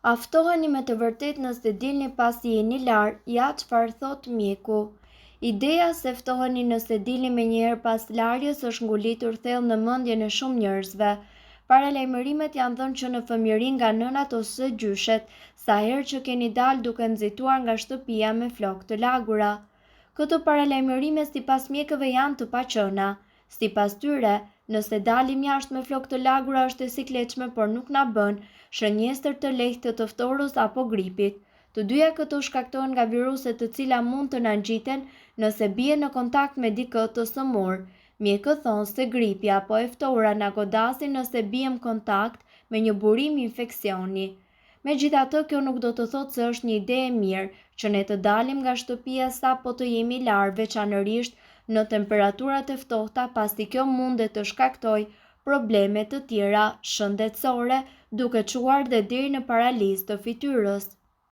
Aftoheni me të vërtet nëse dilni pasi jeni lar, ja çfarë thot mjeku. Ideja se ftoheni nëse dilni menjëherë pas larjes është ngulitur thellë në mendjen e shumë njerëzve. Paralajmërimet janë thënë që në fëmijëri nga nënat ose gjyshet, sa herë që keni dalë duke nxituar nga shtëpia me flokë të lagura. Këto paralajmërime sipas mjekëve janë të paqëna. Sipas tyre, nëse dalim jashtë me flokë të lagura është e sikletshme, por nuk na bën shënjestër të lehtë të ftorës apo gripit. Të dyja këto shkaktohen nga viruset të cilat mund të na ngjiten nëse bie në kontakt me dikë të sëmurë. Mjekët thonë se gripi apo e ftora na godasin nëse biem kontakt me një burim infeksioni. Megjithatë, kjo nuk do të thotë se është një ide e mirë që ne të dalim nga shtëpia sapo të jemi lar, veçanërisht në temperaturat e ftohta, pasi kjo mundet të shkaktojë probleme të tjera shëndetësore, duke çuar dhe deri në paralizë të fytyrës.